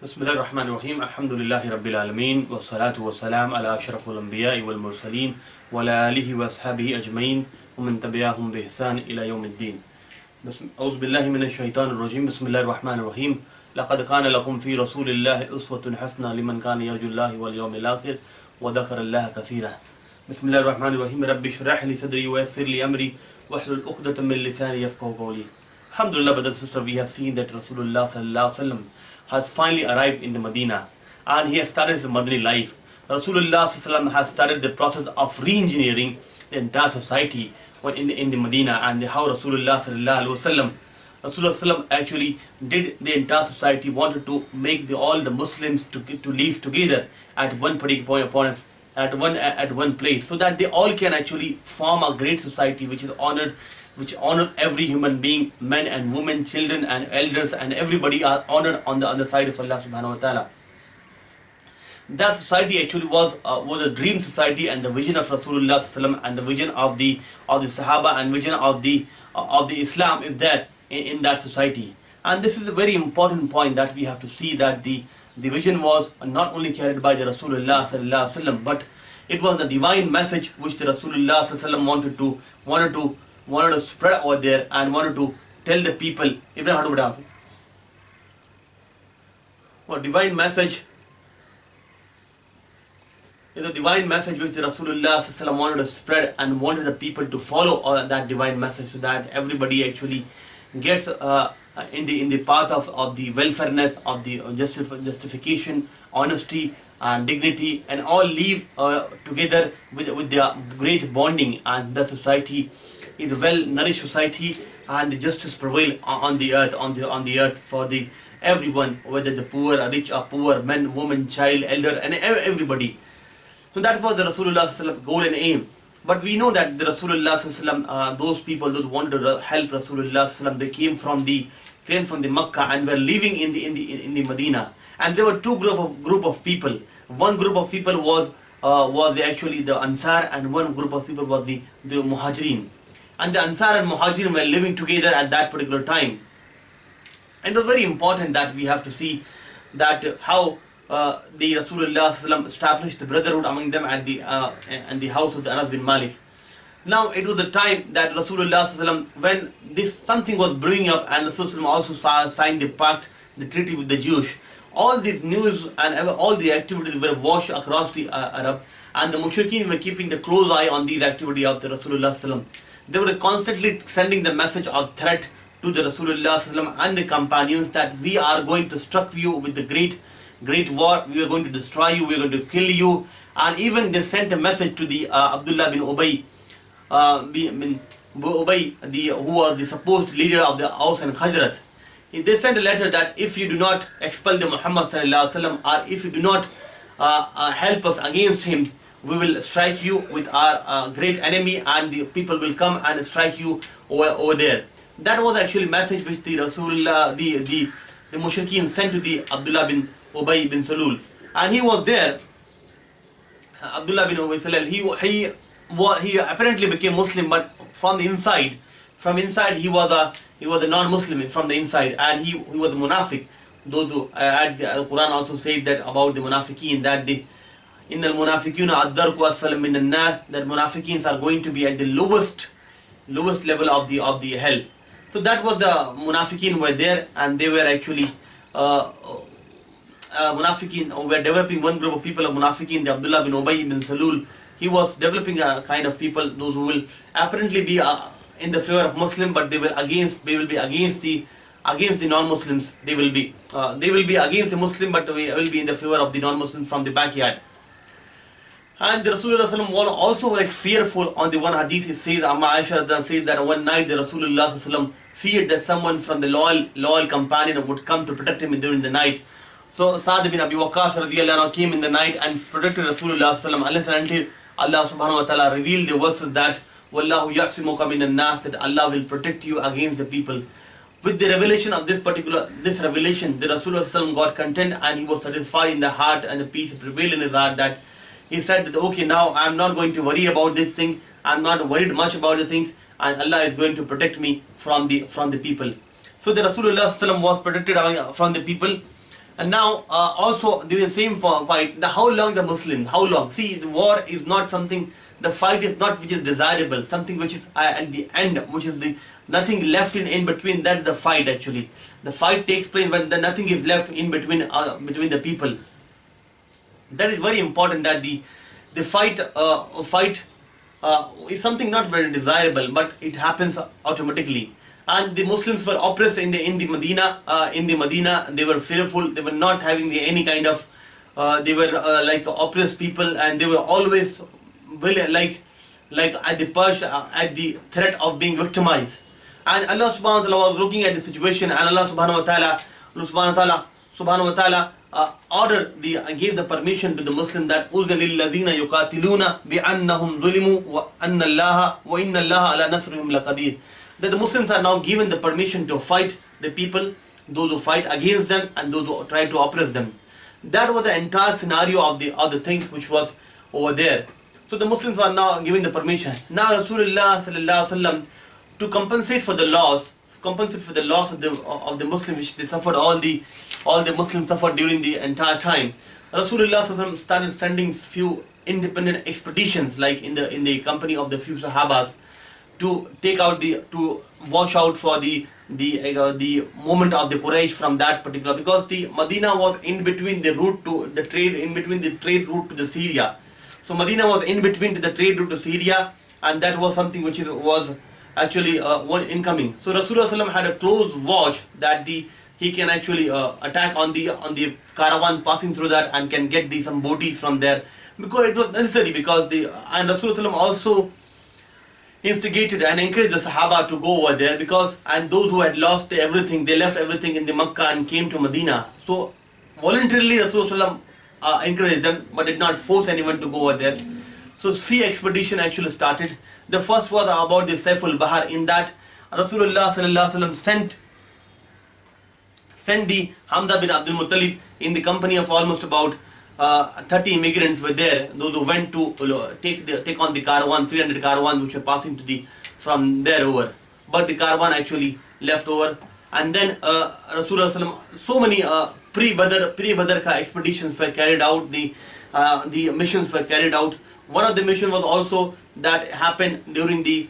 Bismillah ar-Rahman ar-Rahim. Alhamdulillahi Rabbil Alameen. Wa salatu wa salam ala ashraful anbiya'i wal mursaleen wa ala alihi wa ashabihi ajma'in wa man tabi'ahum bi ihsan ila yawmiddin. A'udhu billahi minash shaitanir rajim. Bismillah ar-Rahman ar-Rahim. Laqad kana lakum fi rasulillahi uswatun hasana liman kana yarju Allahi wal yawmil akhir wa dhakara Allaha kaseera. Bismillah ar-Rahman ar-Rahim. Rabbi shrah li sadri wa yassir li amri wahlul 'uqdatan min lisani yafqahu qawli. Alhamdulillah, brothers and sisters, we have seen that Rasulullah sallallahu alaihi wasallam has finally arrived in the Medina and he has started his Madani life. Rasulullah sallallahu alaihi wasallam has started the process of re-engineering the entire society in the Medina, and how Rasulullah sallallahu alaihi wasallam actually did the entire society, wanted to make all the Muslims to live together at one particular point, at one place, so that they all can actually form a great society which honors every human being, men and women, children and elders, and everybody are honored on the side of Allah subhanahu wa ta'ala. That society actually was a dream society, and the vision of Rasulullah sallallahu alaihi wasallam and the vision of the Sahaba and vision of the Islam is there in that society. And this is a very important point that we have to see, that the vision was not only carried by the Rasulullah sallallahu alaihi wasallam, but it was the divine message which the Rasulullah sallallahu alaihi wasallam wanted to spread over there and wanted to tell the people. Divine message is a divine message which the Rasulullah sallallahu alaihi wasallam wanted to spread and wanted the people to follow that divine message, so that everybody actually gets in the path of the welfareness, of the justification, honesty and dignity, and all live together with their great bonding, and the society is a well-nourished society, and the justice prevail on the earth for everyone, whether the poor or rich or poor, men, woman, child, elder, and everybody. So that was the Rasulullah sallallahu alaihi wasallam goal and aim. But we know that the Rasulullah sallallahu alaihi wasallam, those people those wanted to help Rasulullah sallallahu alaihi wasallam, they came from the Makkah and were living in the Medina. And there were two group of people. One group of people was actually the Ansar, and one group of people was the Muhajirin. And the Ansar and Muhajirin were living together at that particular time. And it was very important that we have to see that how the Rasulullah sallallahu alaihi wasallam established the brotherhood among them at the house of the Anas bin Malik. Now it was the time that Rasulullah sallallahu alaihi wasallam, when something was brewing up, and Rasulullah also signed the pact, the treaty with the Jews. All these news and all the activities were washed across the Arab, and the Mushrikeen were keeping the close eye on these activities of the Rasulullah sallallahu alaihi wasallam. They were constantly sending the message of threat to the Rasulullah sallallahu alaihi wasallam and the companions, that we are going to struck you with the great war, we are going to destroy you, we are going to kill you. And even they sent a message to the Abdullah bin Ubay, who was the supposed leader of the Aus and Khazraj. They sent a letter that if you do not expel the Muhammad sallallahu alaihi wasallam, or if you do not help us against him, we will strike you with our great enemy, and the people will come and strike you over there. That was actually a message which the Rasulullah, the Mushrikeen sent to the Abdullah bin Ubay bin Salul. And he was there. Abdullah bin Ubay Salul, he apparently became Muslim, but from inside he was a non-Muslim from the inside, and he was a munafiq. Those who the Quran also said that about the munafiqeen, that innal munafiquna ad-darku asfala min an-nar, that munafiqeens are going to be at the lowest level of the hell. So that was the munafiqeen were there, and they were actually munafiqeen were developing one group of people of munafiqeen, the Abdullah bin Ubay bin Salul. He was developing a kind of people, those who will apparently be in the favor of Muslim, but they will be against the non-Muslims. They will be against the Muslim, but they will be in the favor of the non-Muslims from the backyard. And the Rasulullah sallallahu alaihi wasallam was also fearful. On the one hadith it says, Amma Aisha says that one night the Rasulullah sallallahu alaihi wasallam feared that someone from the loyal companion would come to protect him during the night. So Sa'd bin Abi Waqqas radiyallahu anhu came in the night and protected Rasulullah sallallahu alaihi wasallam, unless and until Allah subhanahu wa ta'ala revealed the verses that Wallahu ya'simuka minan nas, that Allah will protect you against the people. With the revelation of this revelation, the Rasulullah sallallahu alaihi wasallam got content, and he was satisfied in the heart, and the peace prevailed in his heart, that he said that, okay, now I am not going to worry about this thing, I am not worried much about the things, and Allah is going to protect me from the people. So the Rasulullah sallallahu alaihi wasallam was protected from the people, And now also during the same fight, how long the Muslims, how long? See, the war is not something, the fight is not which is desirable, something which is at the end, which is the nothing left in between. That's the fight actually. The fight takes place when nothing is left in between between the people. That is very important, that the fight is something not very desirable, but it happens automatically. And the Muslims were oppressed in the Medina. They were fearful. They were not having any kind of. They were like oppressed people, and they were always like at the at the threat of being victimized. And Allah subhanahu wa ta'ala was looking at the situation, and Allah subhanahu wa ta'ala ordered gave the permission to the Muslim that أُذِنَ لِلَّذِينَ يُقَاتِلُونَ بِأَنَّهُمْ ظُلِمُوا وَأَنَّ اللَّهَ وَإِنَّ اللَّهَ عَلَى نَصْرِهِمْ لَقَدِيرٌ. That the Muslims are now given the permission to fight the people, those who fight against them and those who try to oppress them. That was the entire scenario of the things which was over there. So the Muslims are now given the permission. Now Rasulullah sallallahu alaihi wasallam, to compensate for the loss of the Muslims which they suffered, all the Muslims suffered during the entire time. Rasulullah sallallahu alaihi wasallam started sending few independent expeditions, like in the company of the few Sahabas, to to watch out for the movement of the Quraysh from that particular, because the Medina was in between the route to the trade, in between the trade route to the Syria. So Medina was in between to the trade route to Syria, and that was something which was actually one incoming. So Rasulullah sallallahu alaihi wasallam had a close watch that he can actually attack on the caravan passing through that, and can get some booty from there, because it was necessary, because and Rasulullah sallallahu alaihi wasallam also instigated and encouraged the Sahaba to go over there, and those who had lost everything, they left everything in the Makkah and came to Medina. So voluntarily Rasulullah encouraged them, but did not force anyone to go over there. So three expedition actually started. The first was about the Saiful Bahar. In that, Rasulullah sallallahu alaihi wasallam sent the Hamza bin Abdul Muttalib in the company of almost about 30 immigrants were there, those who went to take on the caravan, 300 caravans which were passing from there over. But the caravan actually left over. And then Rasulullah, so many pre-Badr expeditions were carried out, the missions were carried out. One of the missions was also that happened during the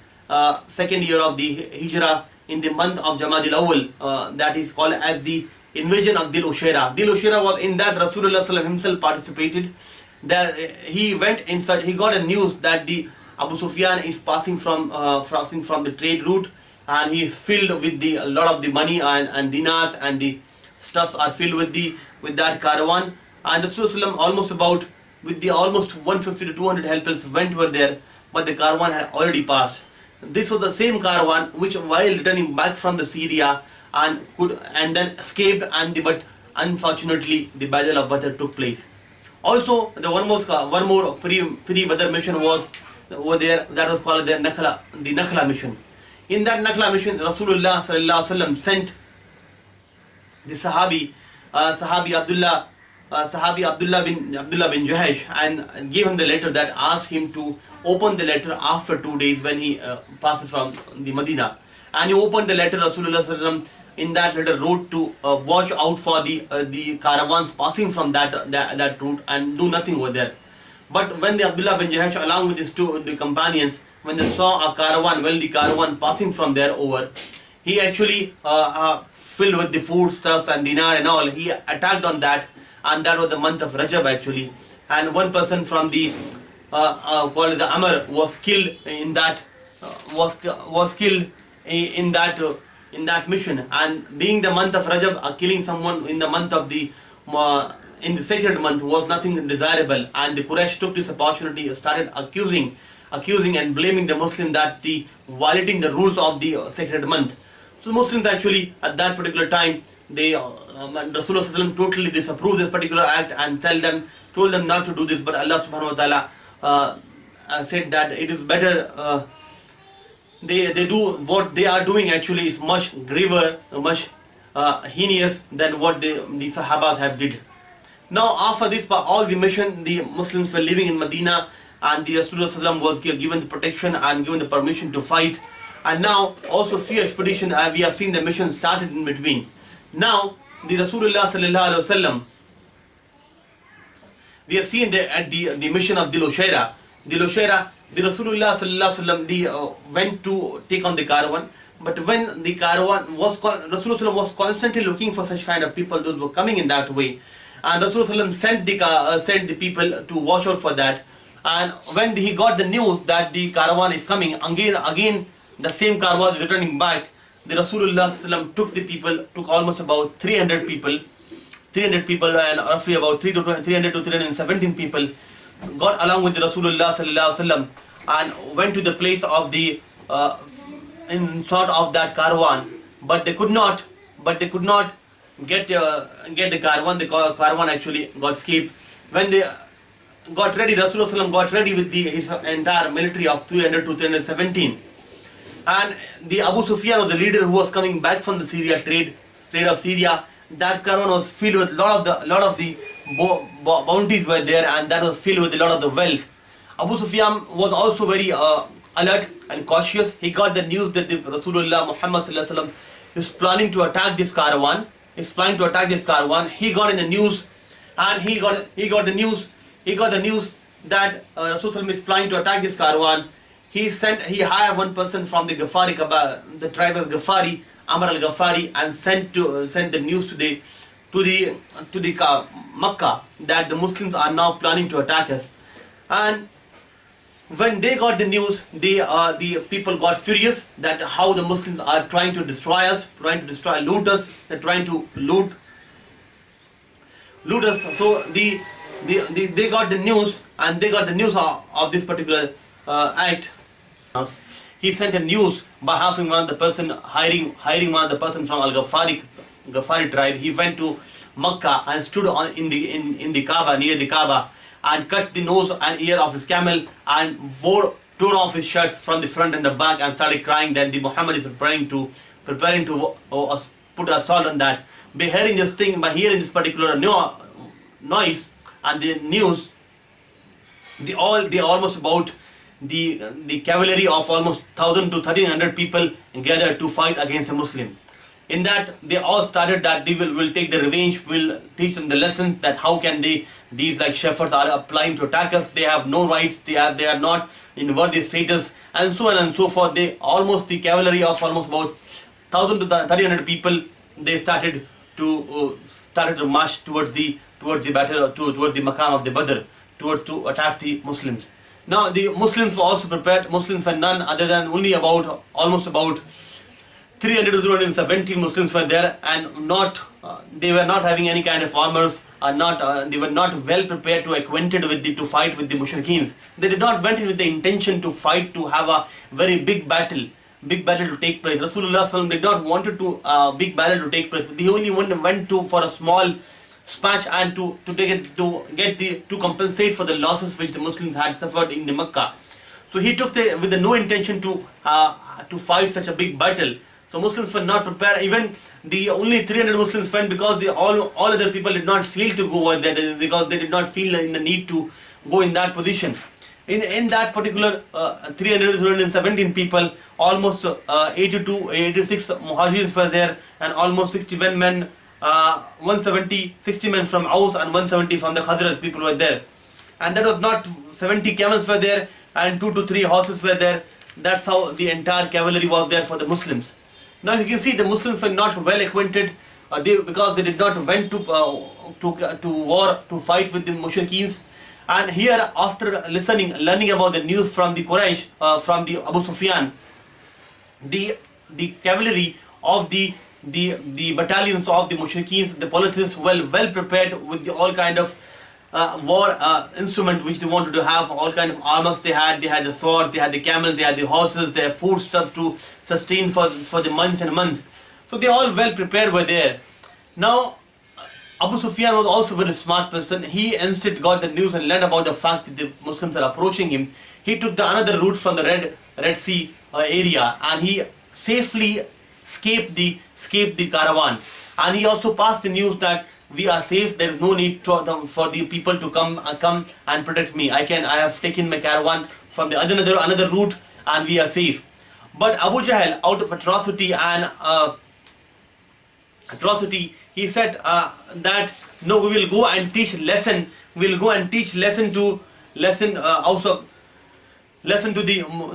second year of the Hijrah, in the month of Jamadil Awwal, that is called as the invasion of Dil Ushaira. Dil Ushaira was in that Rasulullah sallallahu himself participated. That he went in such, he got a news that the Abu Sufyan is passing from the trade route, and he is filled with a lot of the money and dinars, and the stuffs are filled with that caravan. And Rasulullah almost 150 to 200 helpers went over there, but the caravan had already passed. This was the same caravan which, while returning back from the Syria, and then escaped, but unfortunately the Battle of Badr took place. Also, the one more pre-Badr mission was over there, that was called the Nakhla mission. In that Nakhla mission, Rasulullah sallallahu alaihi wasallam sent the Sahabi Abdullah bin Jahash, and gave him the letter that asked him to open the letter after 2 days when he passes from the Medina. And he opened the letter. Rasulullah sallallahu alaihi wasallam in that letter wrote to watch out for the caravans passing from that route and do nothing over there. But when the Abdullah bin Jahash, along with his the companions, when they saw a wealthy caravan passing from there over, he actually filled with the foodstuffs and dinar and all, he attacked on that, and that was the month of Rajab actually. And one person from the called the Amr was killed in that in that mission. And being the month of Rajab, killing someone in the month of in the sacred month was nothing desirable, and the Quraysh took this opportunity, started accusing and blaming the Muslim that the violating the rules of the sacred month. So Muslims actually at that particular time, they Rasulullah sallallahu totally disapproved this particular act and told them not to do this. But Allah subhanahu wa ta'ala said that it is better they do what they are doing actually is much graver, much heinous than what the Sahabas have did. Now after this, all the mission, the Muslims were living in Medina, and the Rasulullah was given the protection and given the permission to fight. And now also few expeditions, we have seen the mission started in between. Now the Rasulullah sallallahu alaihi wasallam, we have seen at the mission of Dil Ushaira, the Rasulullah sallallahu alaihi wasallam went to take on the caravan. But when the caravan was, Rasulullah was constantly looking for such kind of people, those who were coming in that way. And Rasulullah sent the people to watch out for that. And when he got the news that the caravan is coming, again the same caravan is returning back, the Rasulullah took almost about 300 people, and roughly about 300 to 317 people got along with the Rasulullah sallallahu alaihi wasallam and went to the place of the in sort of that caravan, but they could not get the caravan. The caravan actually got escaped. When they got ready, Rasulullah got ready with his entire military of 300 to 317, and the Abu Sufyan was the leader who was coming back from the trade of Syria. That caravan was filled with lot of the bounties were there, and that was filled with a lot of the wealth. Abu Sufyan was also very alert and cautious. He got the news that the Rasulullah Muhammad sallallahu alaihi wasallam is planning to attack this caravan. He got in the news, and he got the news that Rasulullah is planning to attack this caravan. He hired one person from the Ghafari, the tribe of Ghafari, Amr al-Ghafari, and sent the news to the Makkah that the Muslims are now planning to attack us. And when they got the news, the people got furious that how the Muslims are trying to destroy us, loot us, they're trying to loot us. So they got the news, and they got the news of this particular act. He sent a news by having one of the person hiring one of the person from Ghafari tribe. He went to Makkah and stood in the Kaaba, near the Kaaba, and cut the nose and ear of his camel, and tore off his shirts from the front and the back, and started crying that the Muhammad is preparing to put assault on that. By hearing this particular noise and the news, they almost about the cavalry of almost 1,000 to 1,300 people gathered to fight against the Muslim. In that, they all started that they will take the revenge, will teach them the lesson that how can these like shepherds are applying to attack us, they have no rights, they are not in worthy status, and so on and so forth. The cavalry of almost about 1,000 to 1,300 people, they started to march towards the battle, towards the Maqam of the Badr, to attack the Muslims. Now the Muslims were also prepared. Muslims were none other than only almost about 300 to 217 Muslims were there, and they were not having any kind of armors, they were not well prepared acquainted to fight with the mushrikeens. They did not went in with the intention to fight, to have a very big battle to take place. Rasulullah sallallahu alaihi wasallam did not want big battle to take place. He only went for a small smash and to compensate for the losses which the Muslims had suffered in the Makkah. So he took with no intention to fight such a big battle. So Muslims were not prepared. Even the only 300 Muslims went because all other people did not feel to go there, because they did not feel in the need to go in that position. In that particular 300 to 217 people, almost 86 muhajirs were there, and almost 61 men, 60 men from Aus and 170 from the Khazraj people were there. And that was not 70 camels were there, and 2 to 3 horses were there. That's how the entire cavalry was there for the Muslims. Now you can see the Muslims were not well acquainted because they did not went to war to fight with the mushrikeens. And here, after learning about the news from the Quraysh, from the Abu Sufyan, the cavalry of the battalions of the mushrikeens, the polytheists, well prepared with all kind of war instrument which they wanted to have, all kind of armors they had the sword, they had the camel, they had the horses, they had food stuff to sustain for the months and months. So they all well prepared were there. Now Abu Sufyan was also a very smart person. He instead got the news and learned about the fact that the Muslims are approaching him. He took another route from the Red Sea area, and he safely escaped the caravan. And he also passed the news that we are safe. There is no need for the people to come and protect me. I have taken my caravan from the another route, and we are safe. But Abu Jahl, out of atrocity and atrocity, he said that no, we will go and teach lesson. We will go and teach lesson to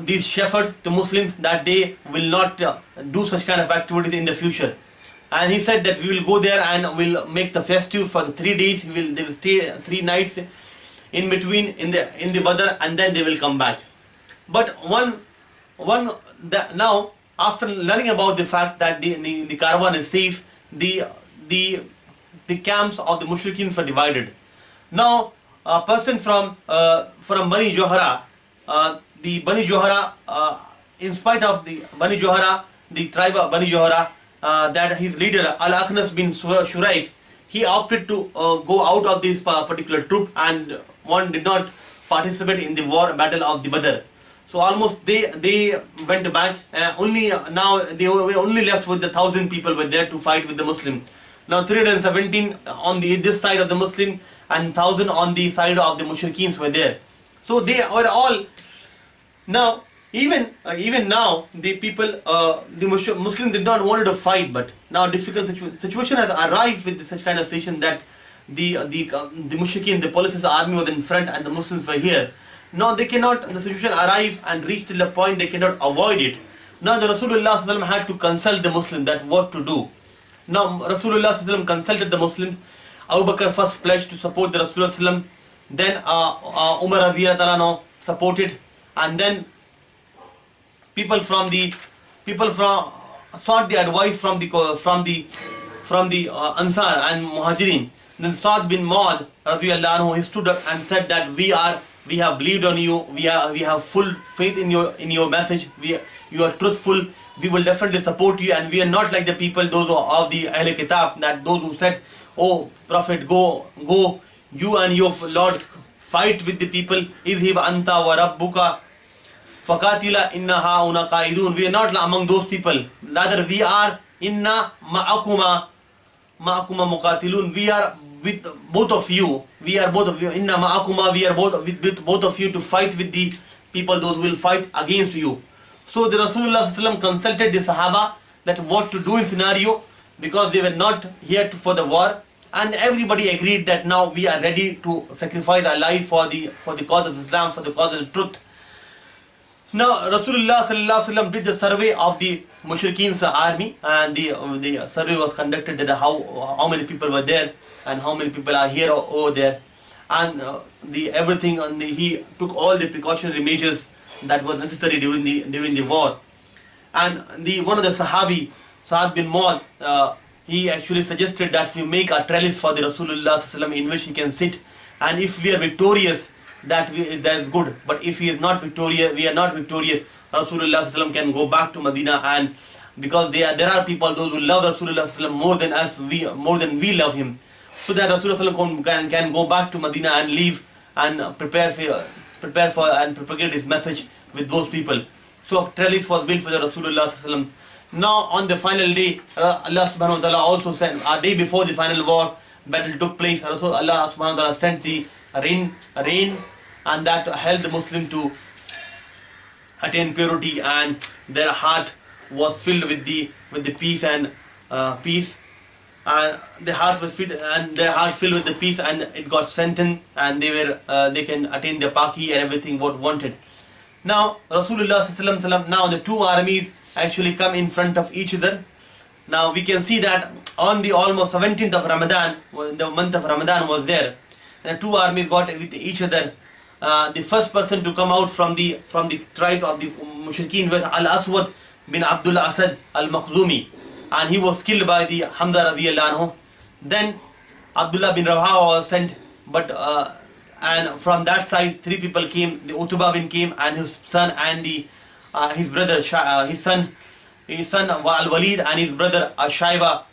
these shepherds, to Muslims, that they will not do such kind of activities in the future. And he said that we will go there and we'll make the festive for the 3 days. They will stay 3 nights in between in the Badr, and then they will come back. But now, after learning about the fact that the caravan is safe, the camps of the mushrikeen were divided. Now, a person from Bani Johara, the Bani Johara, in spite of the Bani Johara, the tribe of Bani Johara, that his leader Al-Akhnas bin Shuraik, he opted to go out of this particular troop, and one did not participate in the battle of the Badr. So almost they went back. Now they were only left with the 1,000 people were there to fight with the Muslim. Now 317 on this side of the Muslim and 1,000 on the side of the Mushrikeens were there. So they were all. Now even now the people, the Muslims did not want to fight, but now difficult situation has arrived with such kind of situation that the Mushrikeen, the polytheist army was in front and the Muslims were here. Now they cannot, the situation arrive and reach to the point they cannot avoid it. Now the Rasulullah ﷺ had to consult the Muslim that what to do. Now Rasulullah ﷺ consulted the Muslims. Abu Bakr first pledged to support the Rasulullah ﷺ. Then Umar radiyallahu anhu supported, and then people sought the advice from the Ansar and Muhajirin. Then Sa'd bin Mu'adh radiyallahu anhu, he stood up and said that we have believed on you, we have full faith in your message, you are truthful, we will definitely support you, and we are not like the people, those of the Ahl Kitab, that those who said, oh Prophet, go, you and your Lord fight with the people, izhib anta wa rabbuka faqatila inna hauna qaidun. We are not among those people, rather we are inna ma'akuma muqatilun. We are with both of you. Inna ma'akuma, we are with both of you to fight with the people, those who will fight against you. So the Rasulullah ﷺ consulted the Sahaba that what to do in scenario, because they were not here for the war, and everybody agreed that now we are ready to sacrifice our life for the cause of Islam, for the cause of the truth. Now Rasulullah ﷺ did the survey of the Mushrikeen's army, and the survey was conducted that how many people were there and how many people are here or over there, and everything, and he took all the precautionary measures that were necessary during the war. And one of the Sahabi, Sa'd bin Mu'adh, he actually suggested that we make a trellis for the Rasulullah ﷺ in which he can sit, and if we are victorious, that is good, but if we are not victorious, Rasulullah ﷺ can go back to Medina, and because there are people, those who love Rasulullah ﷺ more than we love him, so that Rasulullah ﷺ can go back to Medina and leave and prepare for and propagate his message with those people. So trellis was built for the Rasulullah ﷺ. Now on the final day, Allah subhanahu wa ta'ala also sent, a day before the final war battle took place, Allah subhanahu wa ta'ala sent the rain, and that helped the Muslim to attain purity, and their heart was filled with the peace and peace, and their heart filled with the peace, and it got strengthened, and they can attain the paki and everything what wanted. Now Rasulullah sallallahu alaihi wasallam, now the two armies actually come in front of each other. Now we can see that on the almost 17th of Ramadan, the month of Ramadan was there, and the two armies got with each other. The first person to come out from the tribe of the Mushrikeen was Al-Aswad bin Abdul Asad al-Makhzumi, and he was killed by the Hamza radiyallahu anhu. Then Abdullah bin Rawaha was sent, but and from that side 3 people came. The Utbah bin came, and his son, and his brother, his son Al-Walid, and his brother Shaiba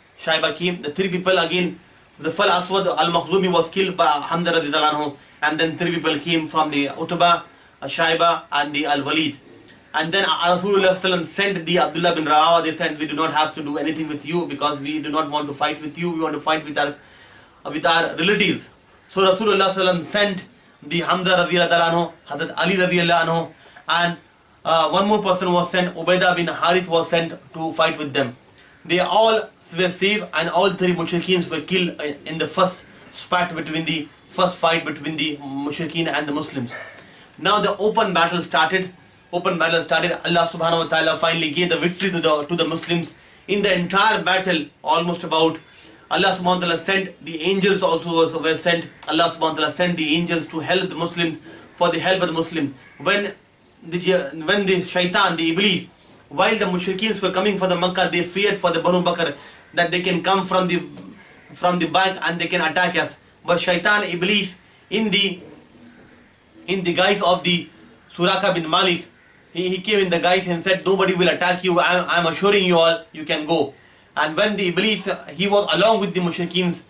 came. The 3 people again. The first Aswad al-Makhzumi was killed by Hamza radiyallahu anhu, and then 3 people came from the Utbah, Shaiba, and the Al-Walid. And then Rasulullah ﷺ sent the Abdullah bin Rawaha. They said, we do not have to do anything with you, because we do not want to fight with you, we want to fight with our relatives. So Rasulullah ﷺ sent the Hamza radiyallahu anhu, Hazrat Ali radiyallahu anhu, and one more person was sent, Ubaidah bin Harith was sent to fight with them. They all were saved, and all three mushrikeen were killed in the first fight between the mushrikeen and the Muslims. Now the open battle started. Allah subhanahu wa ta'ala finally gave the victory to the Muslims. In the entire battle, almost about, Allah subhanahu wa ta'ala sent the angels also were sent. Allah subhanahu wa ta'ala sent the angels to help the Muslims, for the help of the Muslims. When the shaitan, the Iblis, while the mushrikeens were coming for the Makkah, they feared for the Banu Bakr that they can come from the back and they can attack us. But shaitan, Iblis, in the guise of the Suraka bin Malik, he came in the guise and said, nobody will attack you, I'm assuring you all, you can go. And when the Iblis, he was along with the mushrikeen,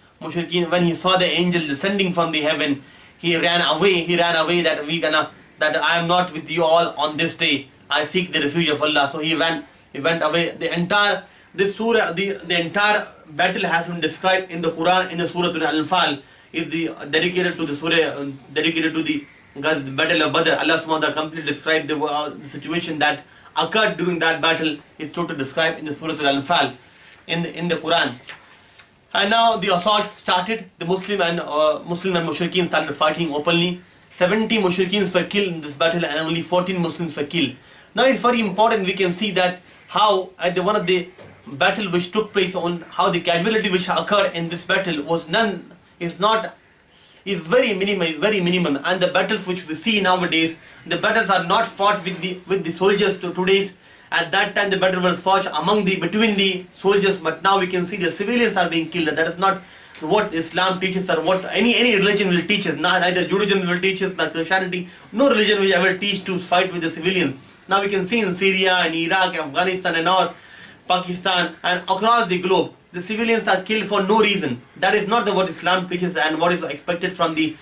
when he saw the angel descending from the heaven, he ran away that I am not with you all on this day. I seek the refuge of Allah. So he went away. The entire battle has been described in the Quran, in the Surah Al-Anfal, is dedicated to the Battle of Badr. Allah subhanahu wa ta'ala completely described the situation that occurred during that battle is totally described in the Surah Al-Anfal in the Quran. And now the assault started. The Muslim and mushrikeen started fighting openly. 70 mushrikeen were killed in this battle and only 14 Muslims were killed. Now it's very important, we can see that how at one of the battle which took place, on how the casualty which occurred in this battle is very minimum, and the battles which we see nowadays, the battles are not fought with the soldiers to today's. At that time the battle was fought between the soldiers, but now we can see the civilians are being killed. That is not what Islam teaches or what any religion will teach us. Neither Judaism will teach us, nor Christianity. No religion will ever teach to fight with the civilians. Now we can see in Syria and Iraq, Afghanistan and all, Pakistan and across the globe, the civilians are killed for no reason. That is not what Islam teaches and what is expected from the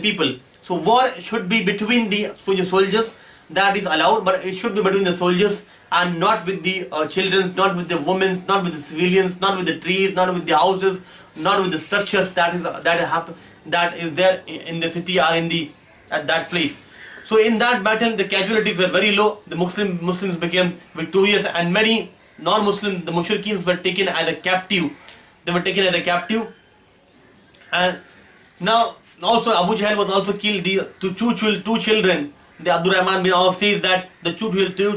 people. So war should be between the soldiers, that is allowed, but it should be between the soldiers and not with the children, not with the women, not with the civilians, not with the trees, not with the houses, not with the structures that is there in the city or at that place. So in that battle the casualties were very low. The Muslims became victorious, and many non-Muslims, the mushrikeens, were taken as a captive. And now also Abu Jahl was also killed. The two children, the Abdurrahman bin Auf says that the two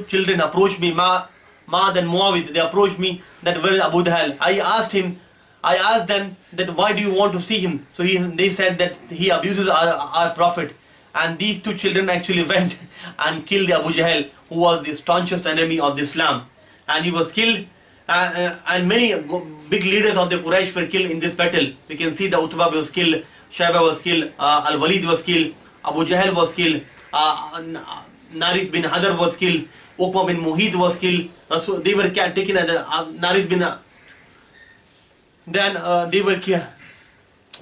children approached me, Ma'ad and Muawid, they approached me that where is Abu Jahl. I asked them that why do you want to see him? So they said that he abuses our Prophet. And these two children actually went and killed Abu Jahl, who was the staunchest enemy of Islam. And he was killed, and many big leaders of the Quraysh were killed in this battle. We can see the Utbah was killed, Shaiba was killed, Al-Walid was killed, Abu Jahl was killed, Naris bin Hadar was killed, Uqba bin Muhit was killed. They were taken as Naris bin... Then they were killed.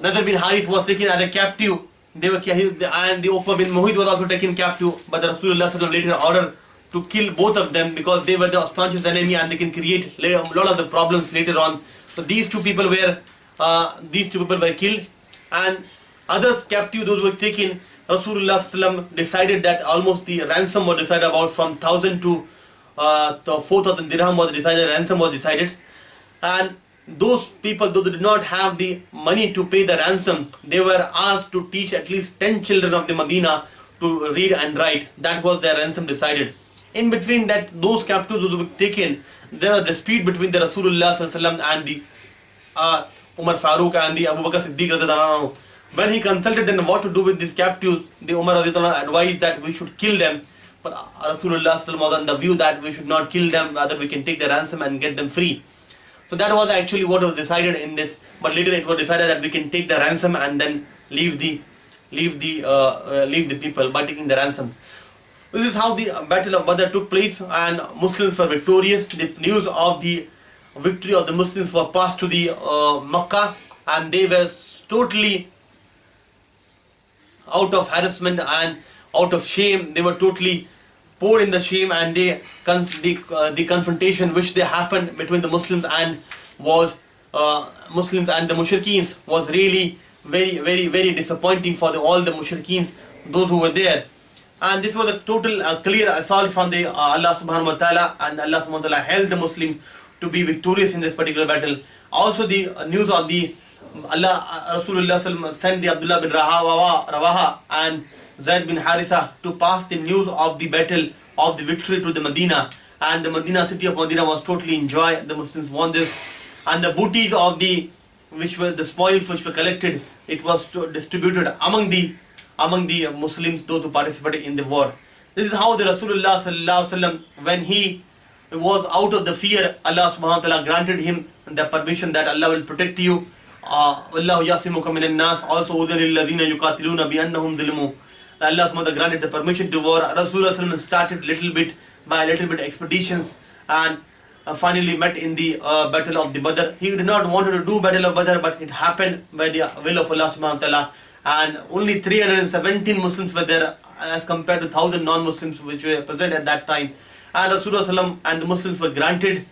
Nazar bin Haris was taken as a captive. They were killed, and the Uqba bin Muhit was also taken captive. But the Rasulullah later ordered to kill both of them because they were the staunchest enemy and they can create a lot of the problems later on. So these two people were killed, and others captive, those who were taken. Rasulullah decided that almost the ransom was decided about from 1,000 to 4,000 dirham was decided. Ransom was decided, and those people, though they did not have the money to pay the ransom, they were asked to teach at least 10 children of the Medina to read and write. That was their ransom decided. In between that, those captives who were taken, there was a dispute between the Rasulullah and the Umar Farooq and the Abu Bakr Siddiq. When he consulted them what to do with these captives, the Umar advised that we should kill them. But Rasulullah was on the view that we should not kill them, rather we can take the ransom and get them free. So that was actually what was decided in this. But later it was decided that we can take the ransom and then leave the people by taking the ransom. This is how the Battle of Badr took place, and Muslims were victorious. The news of the victory of the Muslims was passed to the Makkah, and they were totally out of harassment and out of shame. They were totally poured in the shame, and the confrontation which they happened between the Muslims and the Mushrikeens was really very disappointing for all the Mushrikeens, those who were there. And this was a total clear assault from the Allah subhanahu wa ta'ala, and Allah subhanahu wa ta'ala helped the Muslim to be victorious in this particular battle. Also the news of the Rasulullah sent the Abdullah bin Rawaha and Zaid bin Harisa to pass the news of the battle of the victory to the Medina, and the Medina, city of Medina, was totally in joy. The Muslims won this, and the booties of the spoils which were collected, it was distributed among the Muslims, those who participated in the war. This is how the Rasulullah sallallahu alaihi wasallam, when he was out of the fear, Allah subhanahu wa ta'ala granted him the permission that Allah will protect you. Wallahu yasimuka minan nas. Also, udhil lillazina yuqatiluna bi annahum zulimu. Allah subhanahu wa ta'ala granted the permission to war. Rasulullah sallallahu alaihi wasallam started little bit expeditions, and finally met in the battle of the Badr. He did not want to do battle of Badr, but it happened by the will of Allah subhanahu wa ta'ala, and only 317 Muslims were there as compared to 1,000 non-Muslims which were present at that time. And Rasulullah sallam and the Muslims were granted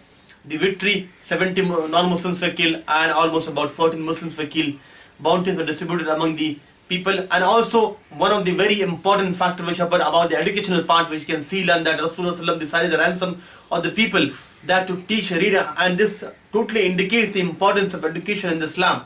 the victory. 70 non-Muslims were killed, and almost about 14 Muslims were killed. Bounties were distributed among the people. And also one of the very important factors which happened about the educational part, which you can see, learn that Rasulullah sallam decided the ransom of the people that to teach Sharia, and this totally indicates the importance of education in Islam,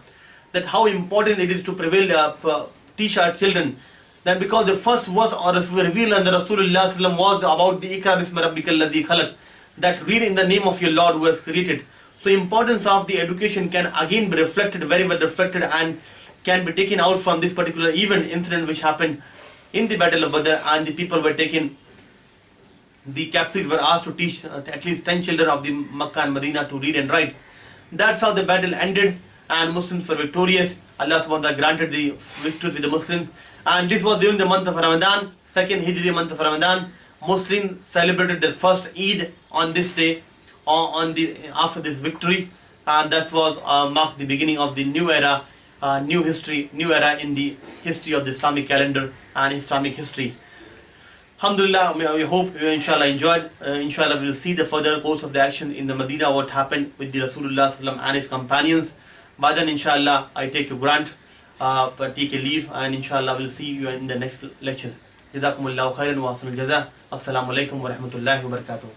that how important it is to teach our children. Then because the first verse revealed under Rasulullah sallam was about the Ikra bismi rabbikal ladzi khalaq, that read in the name of your Lord who has created. So importance of the education can again be reflected, very well reflected, and can be taken out from this particular incident which happened in the battle of Badr, and the people were taken. The captives were asked to teach at least 10 children of the Makkah and Medina to read and write. That's how the battle ended, and Muslims were victorious. Allah subhanahu wa ta'ala granted the victory to the Muslims. And this was during the month of Ramadan, second Hijri month of Ramadan. Muslims celebrated their first Eid on this day, after this victory, and that was marked the beginning of the new era, new era in the history of the Islamic calendar and Islamic history. Alhamdulillah, we hope you inshallah enjoyed. Inshallah we will see the further course of the action in the Medina, what happened with the Rasulullah sallam and his companions. By then inshallah I take a grant, take a leave, and inshallah we'll see you in the next lecture. Jazakumullahu khairan wa ahsanul jaza. Assalamu alaikum wa rahmatullahi wa barakatuh.